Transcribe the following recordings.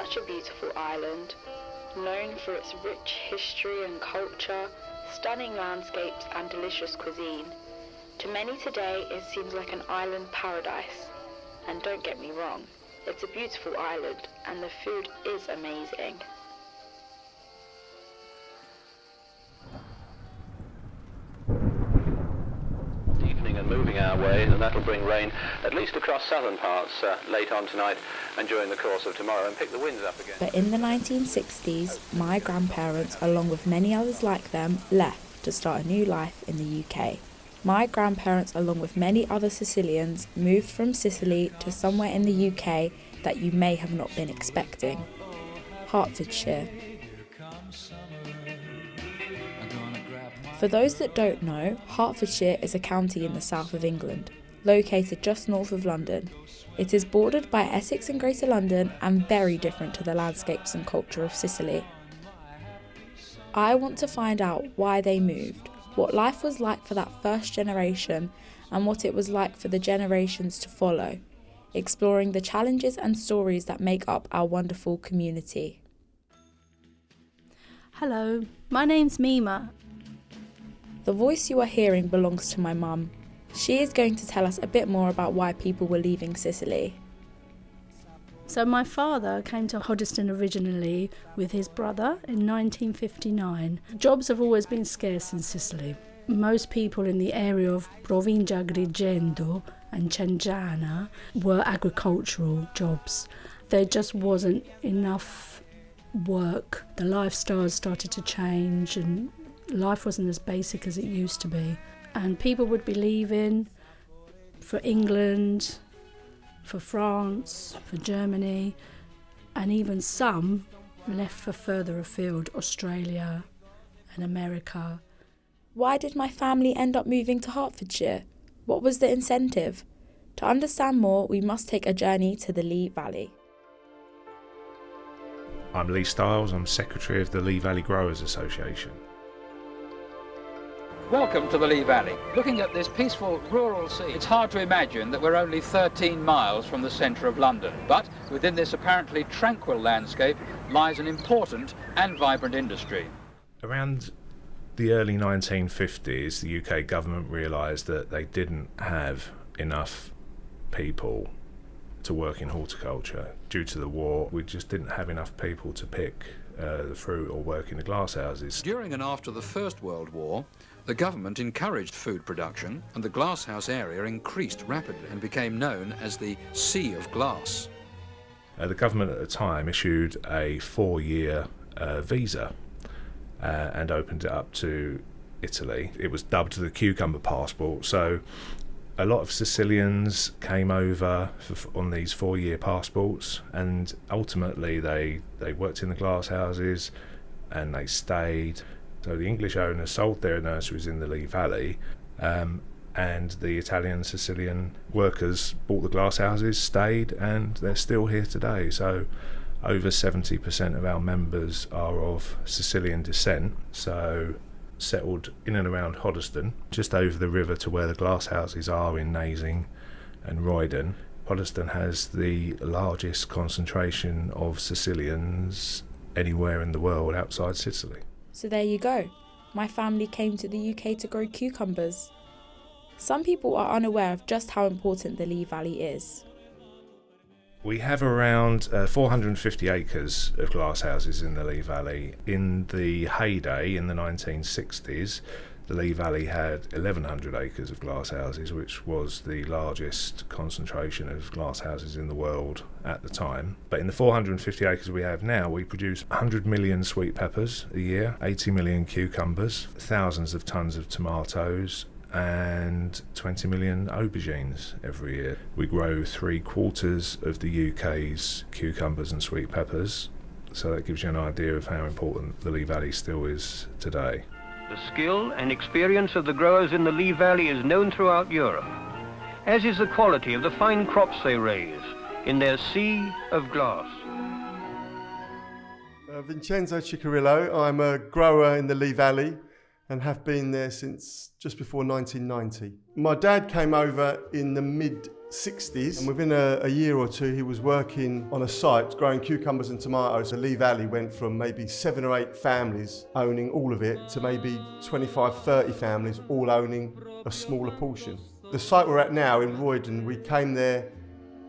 such a beautiful island, known for its rich history and culture, stunning landscapes and delicious cuisine. To many today, it seems like an island paradise. And don't get me wrong, it's a beautiful island and the food is amazing. Evening and moving our way, and that'll bring rain at least across southern parts late on tonight and during the course of tomorrow, and pick the winds up again. But in the 1960s, my grandparents, along with many others like them, left to start a new life in the UK. My grandparents, along with many other Sicilians, moved from Sicily to somewhere in the UK that you may have not been expecting: Hertfordshire. For those that don't know, Hertfordshire is a county in the south of England, located just north of London. It is bordered by Essex and Greater London and very different to the landscapes and culture of Sicily. I want to find out why they moved, what life was like for that first generation, and what it was like for the generations to follow, exploring the challenges and stories that make up our wonderful community. Hello, my name's Mima. The voice you are hearing belongs to my mum. She is going to tell us a bit more about why people were leaving Sicily. So my father came to Hoddesdon originally with his brother in 1959. Jobs have always been scarce in Sicily. Most people in the area of Provincia Agrigento and Ciangiana were agricultural jobs. There just wasn't enough work. The lifestyles started to change and life wasn't as basic as it used to be. And people would be leaving for England, for France, for Germany, and even some left for further afield, Australia and America. Why did my family end up moving to Hertfordshire? What was the incentive? To understand more, we must take a journey to the Lee Valley. I'm Lee Stiles, I'm Secretary of the Lee Valley Growers Association. Welcome to the Lee Valley. Looking at this peaceful rural scene, it's hard to imagine that we're only 13 miles from the centre of London. But within this apparently tranquil landscape lies an important and vibrant industry. Around the early 1950s, the UK government realised that they didn't have enough people to work in horticulture. Due to the war, we just didn't have enough people to pick the fruit or work in the glasshouses. During and after the First World War, the government encouraged food production and the glasshouse area increased rapidly and became known as the Sea of Glass. The government at the time issued a 4-year visa and opened it up to Italy. It was dubbed the Cucumber Passport, so a lot of Sicilians came over on these 4-year passports, and ultimately they worked in the glasshouses and they stayed. So the English owners sold their nurseries in the Lee Valley, and the Italian Sicilian workers bought the glasshouses, stayed, and they're still here today. So over 70% of our members are of Sicilian descent, so settled in and around Hoddesdon, just over the river to where the glasshouses are in Nasing and Roydon. Hoddesdon has the largest concentration of Sicilians anywhere in the world outside Sicily. So there you go. My family came to the UK to grow cucumbers. Some people are unaware of just how important the Lee Valley is. We have around 450 acres of glasshouses in the Lee Valley. In the heyday, in the 1960s, the Lee Valley had 1,100 acres of glasshouses, which was the largest concentration of glasshouses in the world at the time. But in the 450 acres we have now, we produce 100 million sweet peppers a year, 80 million cucumbers, thousands of tons of tomatoes, and 20 million aubergines every year. We grow 3/4 of the UK's cucumbers and sweet peppers, so that gives you an idea of how important the Lee Valley still is today. The skill and experience of the growers in the Lee Valley is known throughout Europe, as is the quality of the fine crops they raise in their sea of glass. Vincenzo Ciccarillo. I'm a grower in the Lee Valley and have been there since just before 1990. My dad came over in the mid 60s, and within a year or two he was working on a site growing cucumbers and tomatoes. The Lee Valley went from maybe 7 or 8 families owning all of it to maybe 25, 30 families all owning a smaller portion. The site we're at now in Roydon, we came there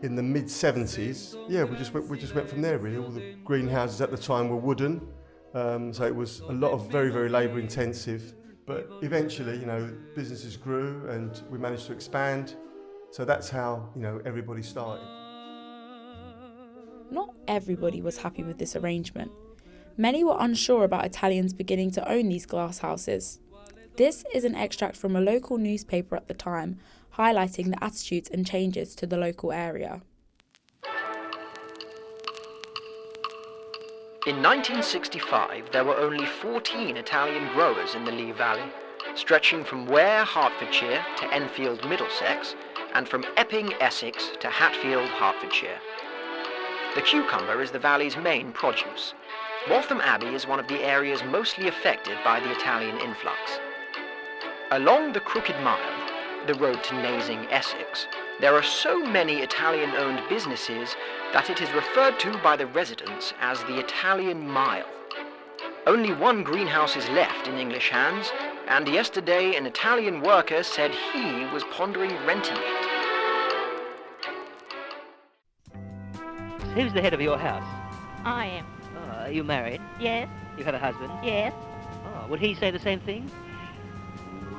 in the mid-70s. Yeah, we just went from there really. All the greenhouses at the time were wooden, so it was a lot of very, very labour intensive. But eventually, businesses grew and we managed to expand. So that's how, everybody started. Not everybody was happy with this arrangement. Many were unsure about Italians beginning to own these glass houses. This is an extract from a local newspaper at the time, highlighting the attitudes and changes to the local area. In 1965, there were only 14 Italian growers in the Lee Valley, stretching from Ware, Hertfordshire to Enfield, Middlesex, and from Epping, Essex to Hatfield, Hertfordshire. The cucumber is the valley's main produce. Waltham Abbey is one of the areas mostly affected by the Italian influx. Along the Crooked Mile, the road to Nasing, Essex, there are so many Italian-owned businesses that it is referred to by the residents as the Italian Mile. Only one greenhouse is left in English hands, and yesterday an Italian worker said he was pondering renting it. Who's the head of your house? I am. Are you married? Yes. You have a husband? Yes. Would he say the same thing?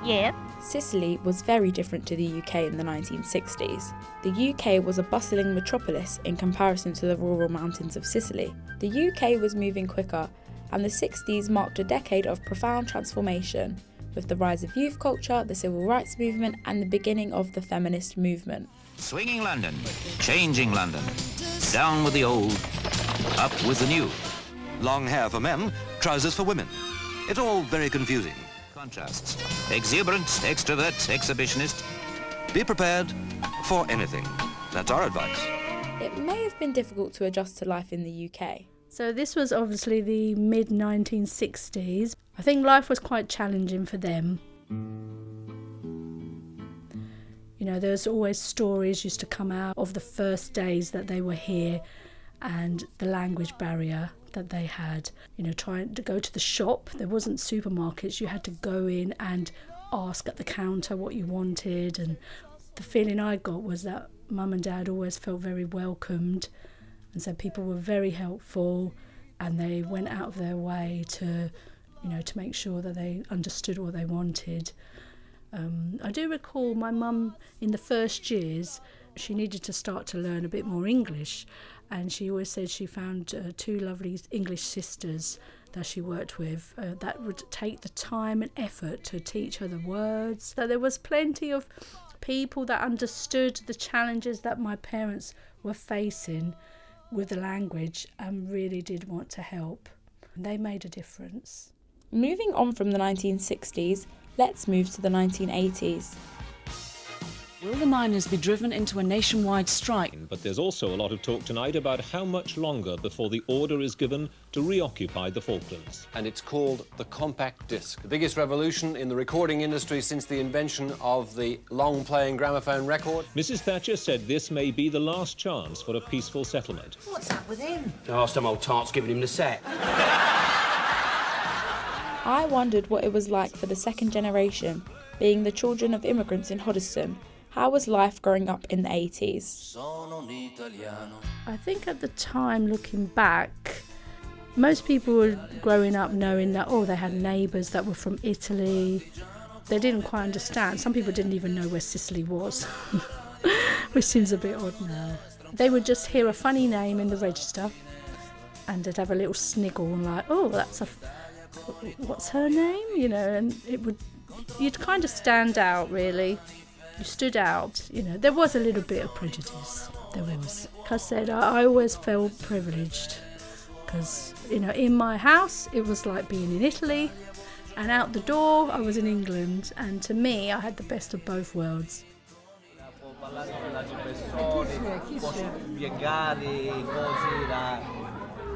Yes. Sicily was very different to the UK in the 1960s. The UK was a bustling metropolis in comparison to the rural mountains of Sicily. The UK was moving quicker, and the 60s marked a decade of profound transformation, with the rise of youth culture, the civil rights movement, and the beginning of the feminist movement. Swinging London, changing London, down with the old, up with the new. Long hair for men, trousers for women. It's all very confusing. Contrasts, exuberant, extrovert, exhibitionist. Be prepared for anything. That's our advice. It may have been difficult to adjust to life in the UK. So this was obviously the mid-1960s. I think life was quite challenging for them. There's always stories used to come out of the first days that they were here and the language barrier that they had. Trying to go to the shop, there wasn't supermarkets, you had to go in and ask at the counter what you wanted, and the feeling I got was that Mum and Dad always felt very welcomed, and so people were very helpful and they went out of their way to make sure that they understood what they wanted. I do recall my mum in the first years, she needed to start to learn a bit more English, and she always said she found 2 lovely English sisters that she worked with that would take the time and effort to teach her the words. So there was plenty of people that understood the challenges that my parents were facing with the language and really did want to help. They made a difference. Moving on from the 1960s, let's move to the 1980s. Will the miners be driven into a nationwide strike? But there's also a lot of talk tonight about how much longer before the order is given to reoccupy the Falklands. And it's called the compact disc, the biggest revolution in the recording industry since the invention of the long-playing gramophone record. Mrs. Thatcher said this may be the last chance for a peaceful settlement. What's up with him? Oh, some old tart's giving him the set. I wondered what it was like for the second generation, being the children of immigrants in Hoddesdon. How was life growing up in the 80s? I think at the time, looking back, most people were growing up knowing that, they had neighbours that were from Italy. They didn't quite understand. Some people didn't even know where Sicily was, which seems a bit odd now. They would just hear a funny name in the register and they'd have a little sniggle and like, what's her name? And you'd kind of stand out, really. You stood out, There was a little bit of prejudice, there was. Like I said, I always felt privileged because, in my house, it was like being in Italy, and out the door, I was in England, and to me, I had the best of both worlds.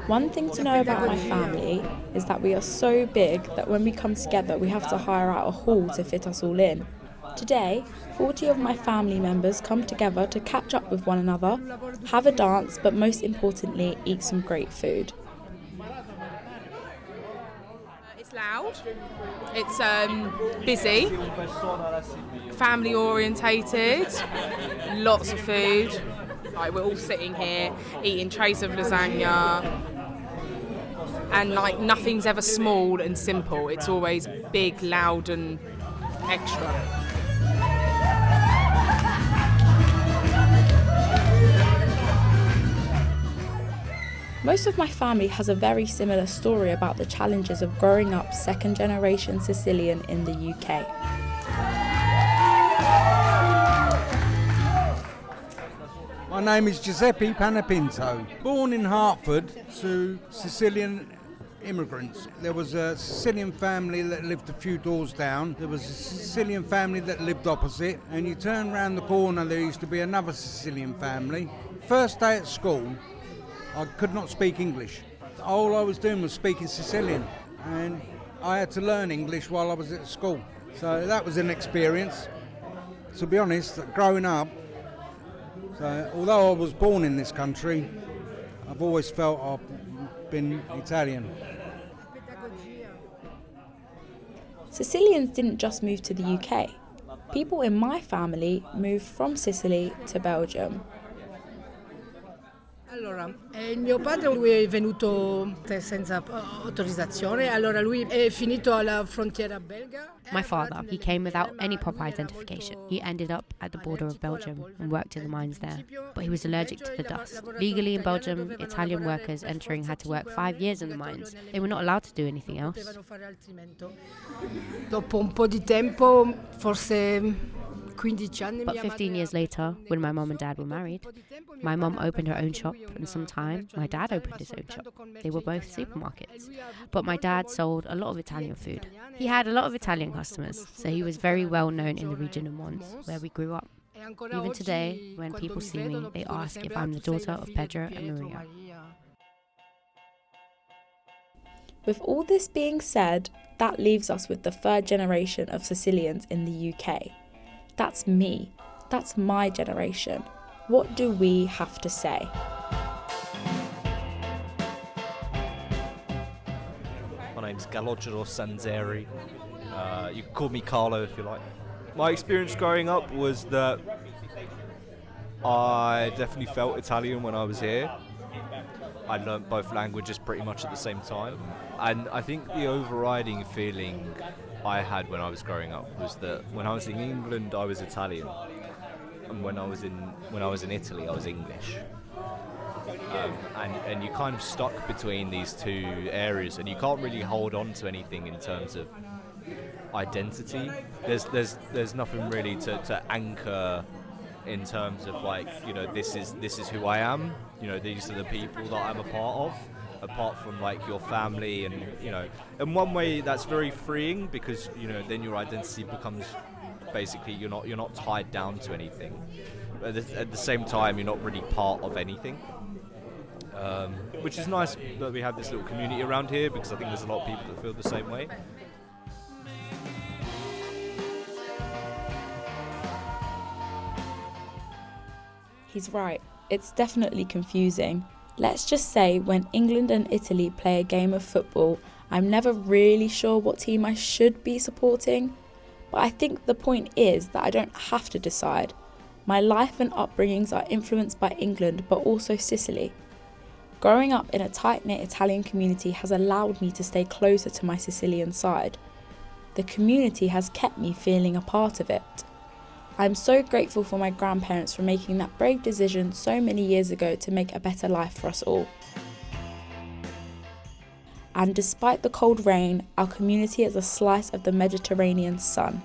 One thing to know about my family is that we are so big that when we come together, we have to hire out a hall to fit us all in. Today, 40 of my family members come together to catch up with one another, have a dance, but most importantly, eat some great food. It's loud, it's busy, family orientated, lots of food. Like, we're all sitting here eating trays of lasagna, and like nothing's ever small and simple. It's always big, loud and extra. Most of my family has a very similar story about the challenges of growing up second-generation Sicilian in the UK. My name is Giuseppe Panapinto. Born in Hertford to Sicilian immigrants. There was a Sicilian family that lived a few doors down. There was a Sicilian family that lived opposite. And you turn round the corner, there used to be another Sicilian family. First day at school, I could not speak English. All I was doing was speaking Sicilian, and I had to learn English while I was at school. So that was an experience. To be honest, growing up, so although I was born in this country, I've always felt I've been Italian. Sicilians didn't just move to the UK. People in my family moved from Sicily to Belgium. Allora, mio padre lui è venuto senza autorizzazione, allora lui è finito alla frontiera belga. My father, he came without any proper identification. He ended up at the border of Belgium and worked in the mines there, but he was allergic to the dust. Legally in Belgium, Italian workers entering had to work 5 years in the mines. They were not allowed to do anything else. Dopo un po' di tempo, forse 15 anni. But 15 years later, when my mum and dad were married, my mum opened her own shop, and some time my dad opened his own shop. They were both supermarkets, but my dad sold a lot of Italian food. He had a lot of Italian customers, so he was very well known in the region of Mons, where we grew up. Even today, when people see me, they ask if I'm the daughter of Pedro and Maria. With all this being said, that leaves us with the third generation of Sicilians in the UK. That's me. That's my generation. What do we have to say? My name's Lucrezia Sanzeri. You can call me Carlo if you like. My experience growing up was that I definitely felt Italian when I was here. I learnt both languages pretty much at the same time. And I think the overriding feeling I had when I was growing up was that when I was in England, I was Italian. And when I was in Italy, I was English. And you're kind of stuck between these two areas, and you can't really hold on to anything in terms of identity. There's nothing really to anchor in terms of, like, you know, this is who I am. You know, these are the people that I'm a part of. Apart from, like, your family, and, you know, in one way that's very freeing, because, you know, then your identity becomes basically you're not tied down to anything. But at the same time, you're not really part of anything, which is nice that we have this little community around here, because I think there's a lot of people that feel the same way. He's right, it's definitely confusing. Let's just say when England and Italy play a game of football, I'm never really sure what team I should be supporting. But I think the point is that I don't have to decide. My life and upbringings are influenced by England, but also Sicily. Growing up in a tight-knit Italian community has allowed me to stay closer to my Sicilian side. The community has kept me feeling a part of it. I'm so grateful for my grandparents for making that brave decision so many years ago to make a better life for us all. And despite the cold rain, our community is a slice of the Mediterranean sun.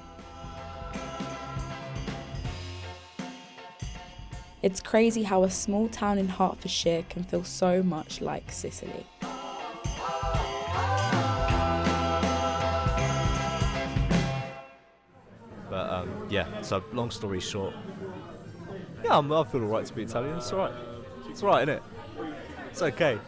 It's crazy how a small town in Hertfordshire can feel so much like Sicily. But yeah, so long story short, yeah, I feel alright to be Italian. It's alright. It's alright, innit? It's okay.